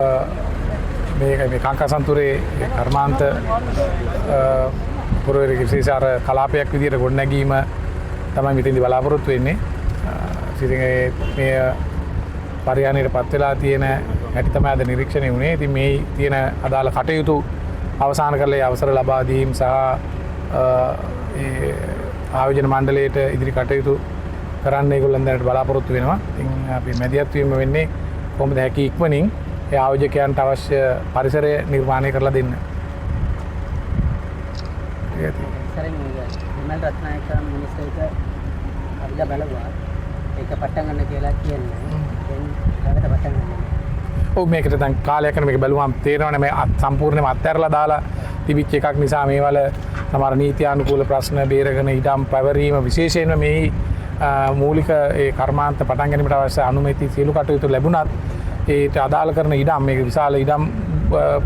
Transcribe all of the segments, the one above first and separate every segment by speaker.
Speaker 1: මේ කාංකාසන්තුරේ කර්මාන්ත පුරවැසියගේ විශේෂ කලාපයක් විදියට ගොඩනැගීම තමයි මෙතෙන්දී බලාපොරොත්තු වෙන්නේ. ඉතින් මේ පරිහානියට පත් වෙලා තියෙන හැටි තමයි අද නිරීක්ෂණය වුණේ. ඉතින් මේ තියෙන අදාළ කටයුතු අවසන් කරලා අවසර ලබා දීම සහ ඒ ආයෝජන මණ්ඩලයට ඉදිරි කටයුතු කරන්න ඒගොල්ලන් දැනට බලාපොරොත්තු වෙනවා. ඉතින් අපි මැදිහත් වීම වෙන්නේ කොහොමද හැකි ඉක්මනින් ඒ ආයෝජකයන්ට අවශ්‍ය පරිසරය නිර්මාණය කරලා දෙන්න.
Speaker 2: සරින් විමල් රත්නායක මිනිස්සුන්ට අවිලා බලුවා ඒක පටන් ගන්න කියලා කියන්නේ. දැන් කාලෙට පටන් ගන්න.
Speaker 1: ඔව් මේකට දැන් කාලයක් යන මේක බැලුවාම තේරෙනවනේ මේ සම්පූර්ණයෙන්ම අත්හැරලා දාලා තිබිච්ච එකක් නිසා මේවල සමහර නීත්‍යානුකූල ප්‍රශ්න බේරගෙන ඉඩම් පැවරීම විශේෂයෙන්ම මේ මූලික ඒ කර්මාන්ත පටන් ගැනීමට අවශ්‍ය අනුමැති සියලු කටයුතු ලැබුණත් ඒට අදාළ කරන ඉඩම් මේක විශාල ඉඩම්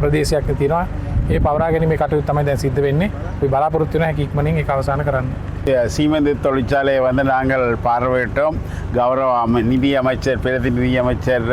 Speaker 1: ප්‍රදේශයක් තියෙනවා. ඒ පවරා ගැනීමේ කටයුතු තමයි දැන් සිද්ධ වෙන්නේ. අපි බලාපොරොත්තු වෙනවා හැකි ඉක්මනින් ඒක අවසන් කරන්න.
Speaker 3: சீமெந்து தொழிற்சாலையை நாங்கள் பார்வையிட்டோம். கௌரவ நிதி அமைச்சர் பிரதி நிதி அமைச்சர்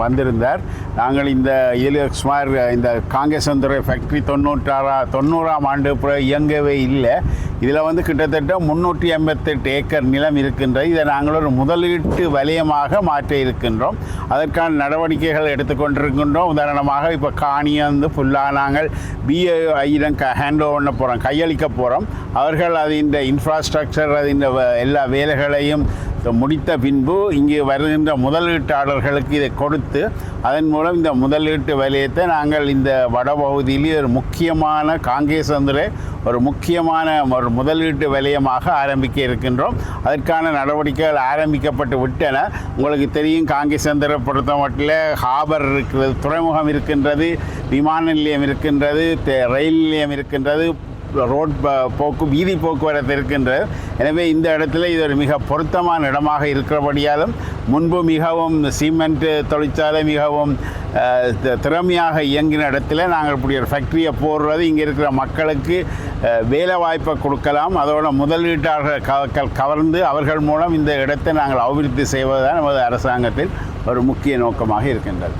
Speaker 3: வந்திருந்தார். நாங்கள் இதில் சுமார் இந்த காங்கேசந்துறை ஃபேக்ட்ரி 90ஆம் ஆண்டு இயங்கவே இல்லை. இதில் கிட்டத்தட்ட 388 ஏக்கர் நிலம் இருக்கின்றது. இதை நாங்கள் ஒரு முதலீட்டு வலயமாக மாற்ற இருக்கின்றோம். அதற்கான நடவடிக்கைகள் எடுத்துக்கொண்டிருக்கின்றோம். உதாரணமாக இப்போ காணியை ஃபுல்லாக நாங்கள் BIயிடம் ஹேண்ட் ஓவர் பண்ண போகிறோம், கையளிக்க போகிறோம். அவர்கள் அதின் இன்ஃப்ராஸ்ட்ரக்சர் அதின் எல்லா வேலைகளையும் முடித்த பின்பு இங்கே வருகின்ற முதலீட்டாளர்களுக்கு இதை கொடுத்து அதன் மூலம் இந்த முதலீட்டு வலயத்தை நாங்கள் இந்த வடபகுதியிலே ஒரு முக்கியமான காங்கேசந்துறை ஒரு முக்கியமான ஒரு முதலீட்டு வலயமாக ஆரம்பிக்க இருக்கின்றோம். அதற்கான நடவடிக்கைகள் ஆரம்பிக்கப்பட்டு விட்டன. உங்களுக்கு தெரியும், காங்கேசந்துறை பொறுத்த மட்டில் ஹாபர் இருக்கிறது, துறைமுகம் இருக்கின்றது, விமான நிலையம் இருக்கின்றது, ரயில் நிலையம் இருக்கின்றது, ரோட் வீதி போக்குவரத்து இருக்கின்றது. எனவே இந்த இடத்துல இது ஒரு மிக பொருத்தமான இடமாக இருக்கிறபடியாலும் முன்பு மிகவும் சிமெண்ட் தொழிற்சாலை மிகவும் திறமையாக இயங்கின இடத்துல நாங்கள் இப்படி ஒரு ஃபேக்ட்ரியை போடுறது இங்கே இருக்கிற மக்களுக்கு வேலை வாய்ப்பை கொடுக்கலாம். அதோட முதலீட்டாளர்கள் கவர்ந்து அவர்கள் மூலம் இந்த இடத்தை நாங்கள் அபிவிருத்தி செய்வதுதான் நமது அரசாங்கத்தின் ஒரு முக்கிய நோக்கமாக இருக்கின்றது.